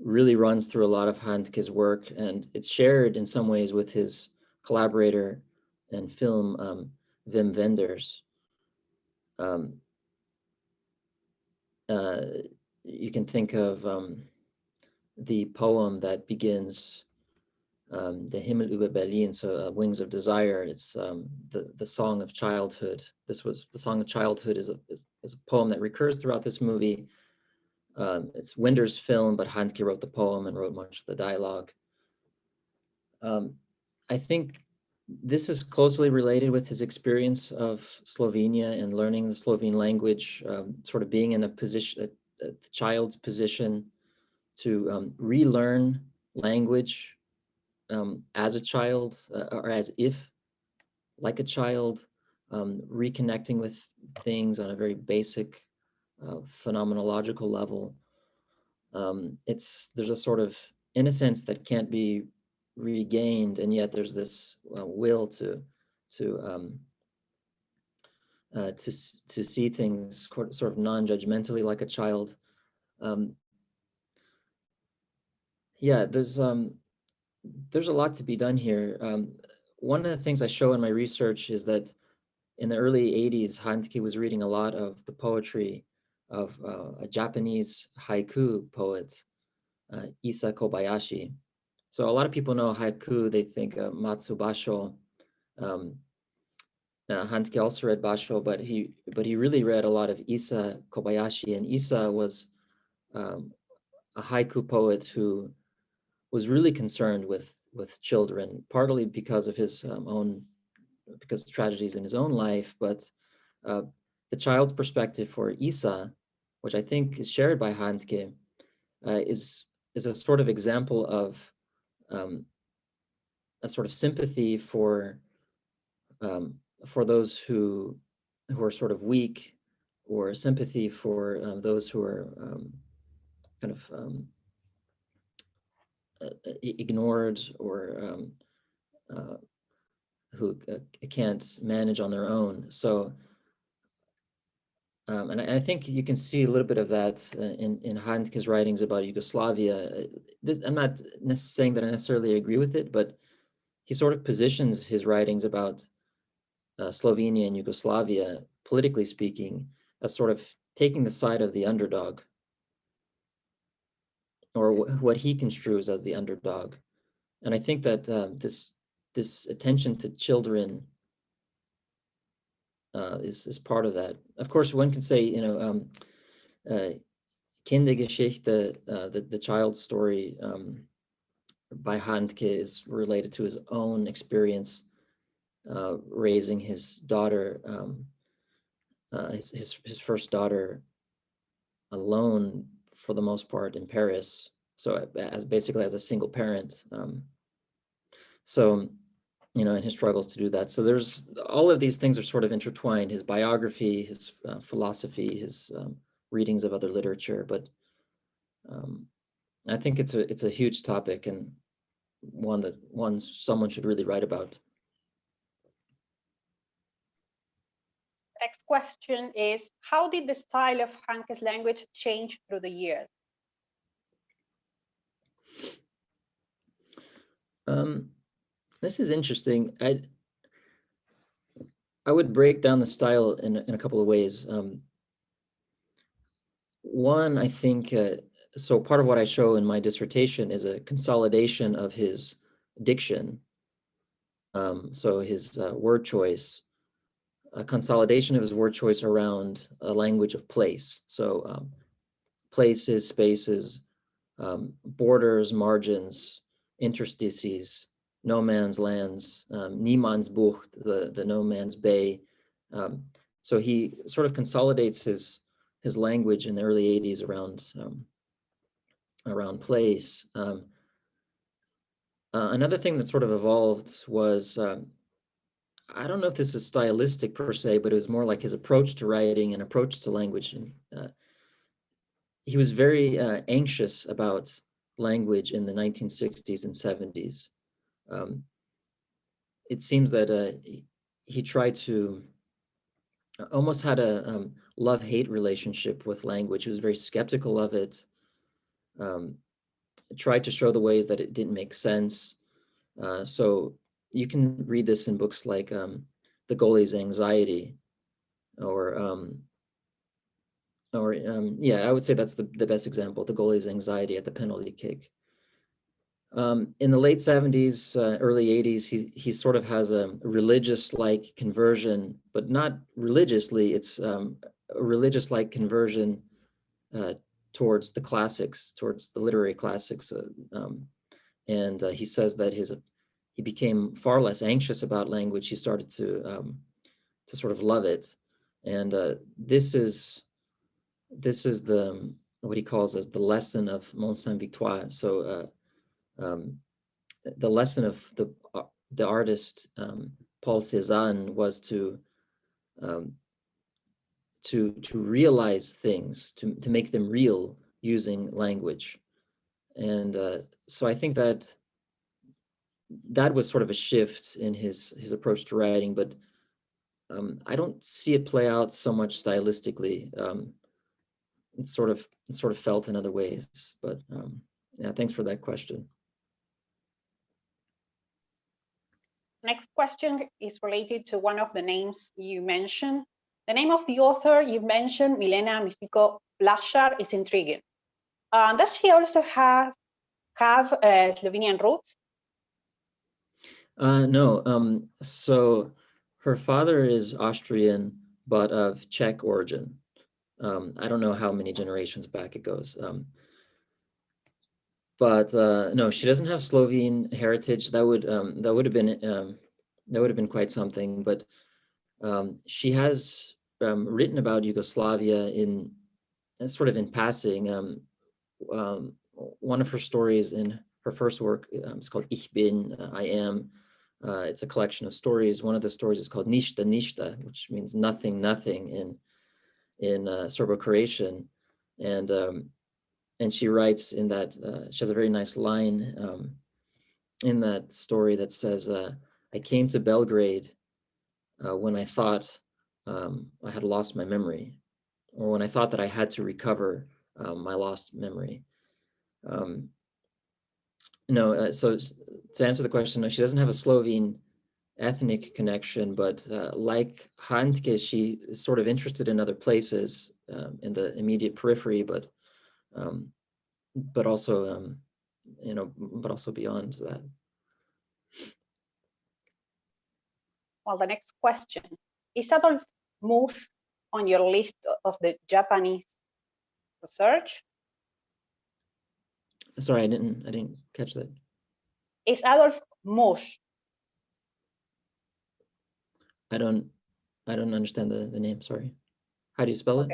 [SPEAKER 3] really runs through a lot of Handke's work, and it's shared in some ways with his collaborator in film, Wim Wenders. You can think of the poem that begins the Himmel über Berlin, so Wings of Desire. It's the song of childhood. This was the song of childhood is a poem that recurs throughout this movie. It's Wenders' film, but Handke wrote the poem and wrote much of the dialogue. I think this is closely related with his experience of Slovenia and learning the Slovene language, sort of being in a position, a child's position to relearn language as a child, or as if like a child, reconnecting with things on a very basic phenomenological level. There's a sort of innocence that can't be regained, and yet there's this will to see things sort of non-judgmentally like a child. Yeah, there's a lot to be done here. One of the things I show in my research is that in the early 80s, Handke was reading a lot of the poetry of a Japanese haiku poet, Isa Kobayashi. So a lot of people know haiku, they think Matsubasho. Handke also read Basho, but he really read a lot of Isa Kobayashi, and Isa was a haiku poet who was really concerned with children, partly because of his because of tragedies in his own life, but the child's perspective for Isa, which I think is shared by Handke, is a sort of example of a sort of sympathy for those who are sort of weak, or sympathy for those who are kind of ignored, or who can't manage on their own. So, and I think you can see a little bit of that in Handke's writings about Yugoslavia. I'm not saying that I necessarily agree with it, but he sort of positions his writings about Slovenia and Yugoslavia, politically speaking, as sort of taking the side of the underdog, or what he construes as the underdog. And I think that this attention to children is part of that. Of course, one can say, Kindergeschichte, the child's story by Handke, is related to his own experience raising his daughter, his first daughter, alone for the most part in Paris. So basically as a single parent. And his struggles to do that. So there's all of these things are sort of intertwined: his biography, his philosophy, his readings of other literature. But I think it's a huge topic, and one that someone should really write about.
[SPEAKER 1] Next question is, how did the style of Handke's language change through the years?
[SPEAKER 3] This is interesting. I would break down the style in a couple of ways. One, I think, so part of what I show in my dissertation is a consolidation of his diction. So his word choice, a consolidation of his word choice around a language of place. So places, spaces, borders, margins, interstices, no man's lands, Niemandsbucht, the no man's bay. So he sort of consolidates his language in the early 80s around place. Another thing that sort of evolved was, I don't know if this is stylistic per se, but it was more like his approach to writing and approach to language. And he was very anxious about language in the 1960s and 70s. It seems that he tried to, almost had a love-hate relationship with language. He was very skeptical of it, tried to show the ways that it didn't make sense. So you can read this in books like The Goalie's Anxiety, or yeah, I would say that's the best example, The Goalie's Anxiety at the penalty kick. In the late 70s, early 80s, he sort of has a religious-like conversion, but not religiously. It's a religious-like conversion towards the classics, towards the literary classics. And he says that he became far less anxious about language. He started to sort of love it. And this is the what he calls as the lesson of Mont Saint-Victoire. So the lesson of the artist Paul Cézanne was to realize things, to make them real using language. And so I think that was sort of a shift in his approach to writing, but I don't see it play out so much stylistically. It's sort of felt in other ways. But yeah, thanks for that question.
[SPEAKER 1] Next question is related to one of the names you mentioned. The name of the author you mentioned, Milena Michiko-Blaszczak, is intriguing. Does she also have Slovenian roots?
[SPEAKER 3] No. So her father is Austrian, but of Czech origin. I don't know how many generations back it goes. But no, she doesn't have Slovene heritage. That would have been quite something. But she has written about Yugoslavia in sort of in passing. One of her stories in her first work is called Ich bin, I am. It's a collection of stories. One of the stories is called Ništa Ništa, which means nothing, nothing in Serbo-Croatian, and she writes in that she has a very nice line in that story that says, "I came to Belgrade when I thought I had lost my memory, or when I thought that I had to recover my lost memory." No, so to answer the question, no, she doesn't have a Slovene ethnic connection, but like Handke, she is sort of interested in other places in the immediate periphery, but also, but also beyond that.
[SPEAKER 1] Well, the next question, is Adolf Musch on your list of the Japanese research?
[SPEAKER 3] Sorry, I didn't catch that.
[SPEAKER 1] Is Adolf Musch?
[SPEAKER 3] I don't understand the name, sorry. How do you spell it?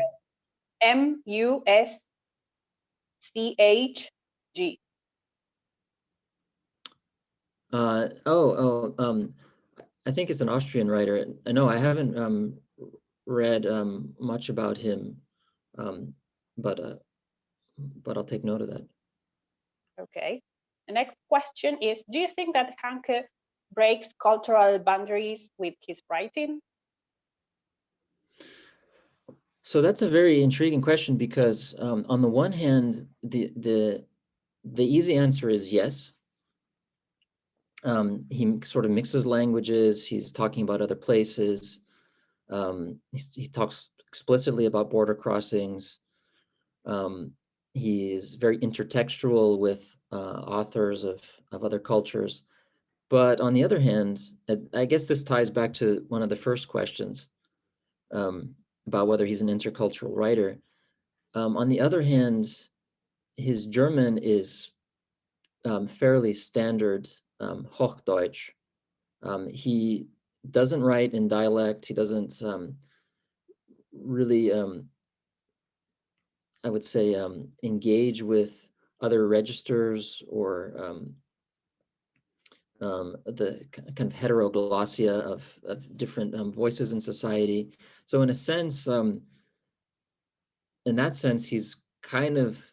[SPEAKER 1] M-U-S-C-H-G.
[SPEAKER 3] I think it's an Austrian writer. No, I haven't read much about him, but I'll take note of that.
[SPEAKER 1] Okay. The next question is, do you think that Handke breaks cultural boundaries with his writing?
[SPEAKER 3] So that's a very intriguing question because on the one hand, the easy answer is yes. He sort of mixes languages. He's talking about other places. He talks explicitly about border crossings. He is very intertextual with authors of other cultures. But on the other hand, I guess this ties back to one of the first questions about whether he's an intercultural writer. On the other hand, his German is fairly standard Hochdeutsch. He doesn't write in dialect. He doesn't really, I would say, engage with other registers or the kind of heteroglossia of different voices in society. So in a sense, in that sense, he's kind of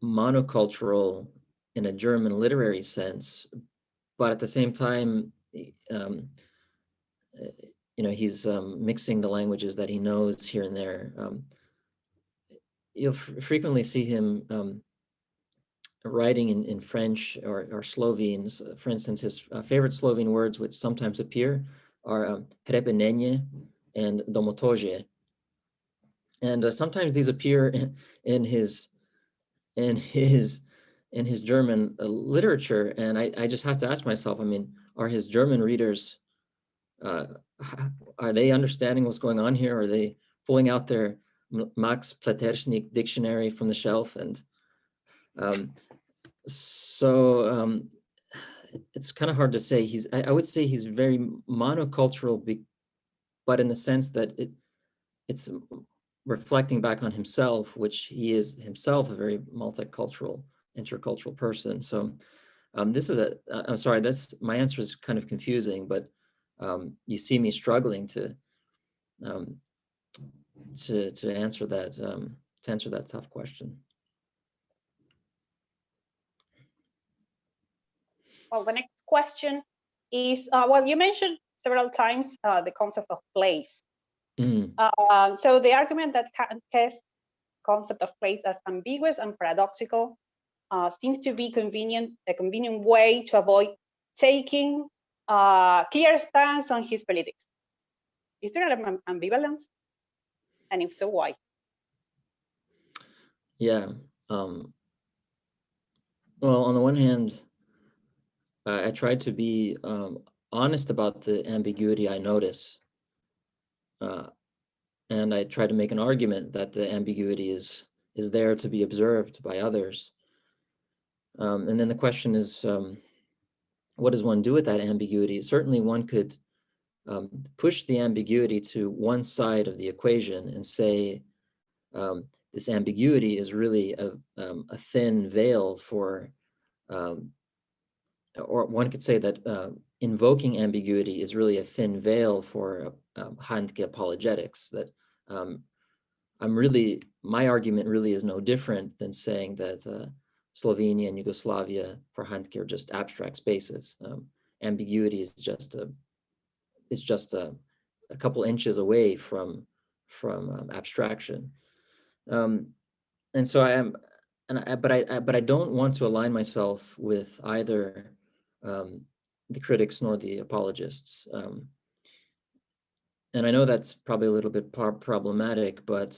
[SPEAKER 3] monocultural in a German literary sense, but at the same time, he's mixing the languages that he knows here and there. You'll frequently see him writing in French or Slovenes. For instance, his favorite Slovene words, which sometimes appear, are hrepenenje and domotožje. And sometimes these appear in his German literature, and I just have to ask myself, I mean, are his German readers, are they understanding what's going on here? Are they pulling out their Max Platerschnik dictionary from the shelf? And it's kind of hard to say. I would say he's very monocultural, but in the sense that it's reflecting back on himself, which he is himself a very multicultural, intercultural person. So this is I'm sorry, my answer is kind of confusing, but you see me struggling to answer that tough question.
[SPEAKER 1] Well, the next question is, well, you mentioned several times the concept of place. So the argument that Handke's concept of place as ambiguous and paradoxical seems to be a convenient way to avoid taking a clear stance on his politics. Is there an ambivalence? And if so, why?
[SPEAKER 3] Yeah. Well, on the one hand, I tried to be honest about the ambiguity I notice. And I try to make an argument that the ambiguity is there to be observed by others. And then the question is, what does one do with that ambiguity? Certainly one could push the ambiguity to one side of the equation and say this ambiguity is really a thin veil for, or one could say that invoking ambiguity is really a thin veil for Handke apologetics, that my argument really is no different than saying that Slovenia and Yugoslavia for Handke are just abstract spaces. Ambiguity is just a couple inches away from abstraction. And so but I don't want to align myself with either the critics nor the apologists. And I know that's probably a little bit problematic, but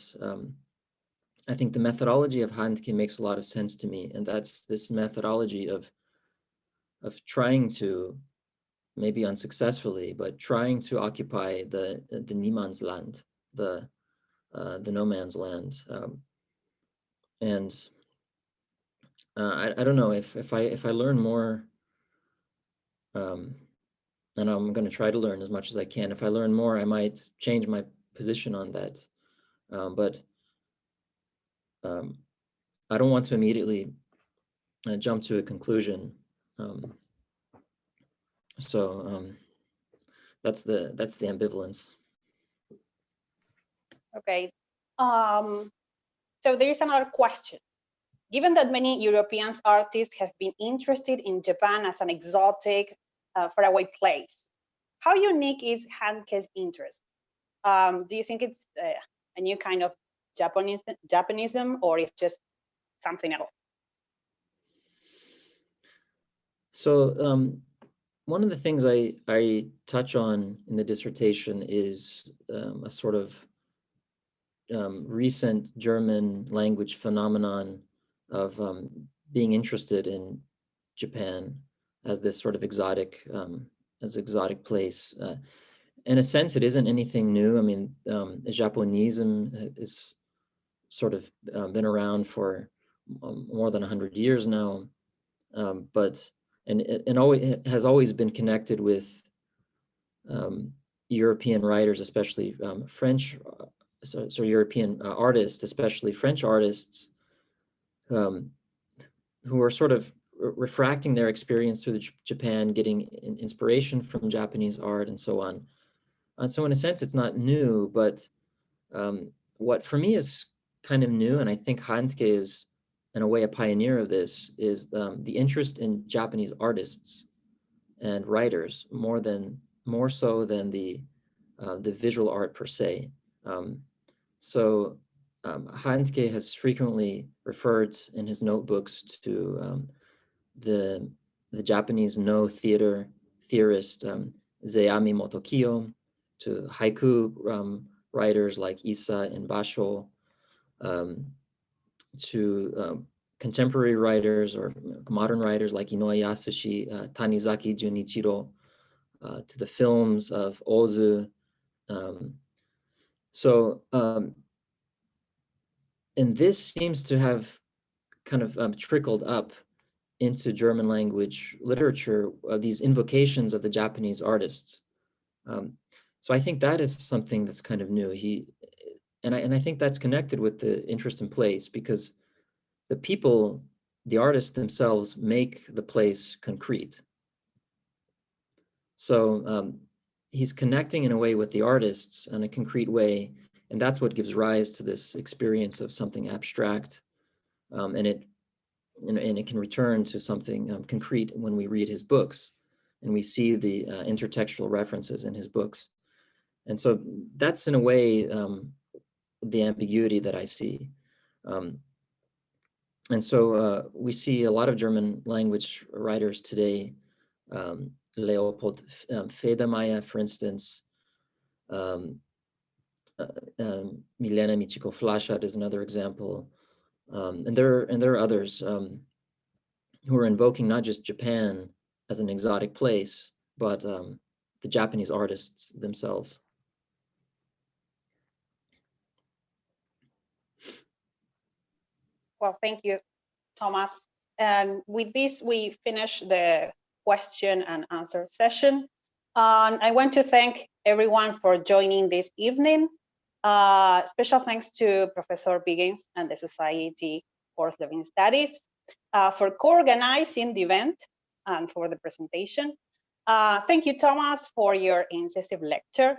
[SPEAKER 3] I think the methodology of Handke makes a lot of sense to me, and that's this methodology of trying to, maybe unsuccessfully, but trying to occupy the Niemandsland, the no man's land. And I don't know if I learn more, and I'm going to try to learn as much as I can. If I learn more, I might change my position on that. But I don't want to immediately jump to a conclusion. So that's the ambivalence.
[SPEAKER 1] Okay. So there's another question. Given that many European artists have been interested in Japan as an exotic, faraway place, how unique is Handke's interest? Do you think it's a new kind of Japanism, or it's just something else?
[SPEAKER 3] So one of the things I touch on in the dissertation is a sort of recent German language phenomenon of being interested in Japan as this sort of exotic place. In a sense, it isn't anything new. I mean, Japonism is sort of been around for more than 100 years now, but it has always been connected with European writers, especially French. So European artists, especially French artists, who are sort of refracting their experience through Japan, getting inspiration from Japanese art and so on. And so in a sense, it's not new, but what for me is kind of new, and I think Handke is in a way a pioneer of this, is the interest in Japanese artists and writers more so than the visual art per se. So Handke has frequently referred in his notebooks to the Japanese No theater theorist Zeami Motokiyo, to haiku writers like Issa and Basho, to contemporary writers or modern writers like Inoue Yasushi, Tanizaki Junichiro, to the films of Ozu. And this seems to have kind of trickled up into German language literature, these invocations of the Japanese artists. So I think that is something that's kind of new. And I think that's connected with the interest in place, because the people, the artists themselves, make the place concrete. So he's connecting in a way with the artists in a concrete way, and that's what gives rise to this experience of something abstract, and it can return to something concrete when we read his books and we see the intertextual references in his books. And so that's in a way the ambiguity that I see. And so we see a lot of German language writers today, Leopold Federmeier, for instance, Milena Michiko Flaschat is another example. And there are others who are invoking not just Japan as an exotic place, but the Japanese artists themselves.
[SPEAKER 1] Well, thank you, Thomas. And with this, we finish the question and answer session. I want to thank everyone for joining this evening. Special thanks to Professor Biggins and the Society for Slovene Studies for co-organizing the event and for the presentation. Thank you, Thomas, for your incisive lecture,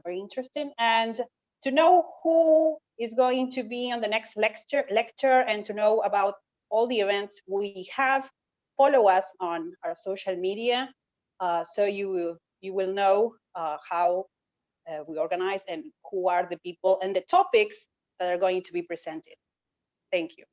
[SPEAKER 1] very interesting. And to know who is going to be on the next lecture and to know about all the events we have, follow us on our social media so you will know how we organize and who are the people and the topics that are going to be presented. Thank you.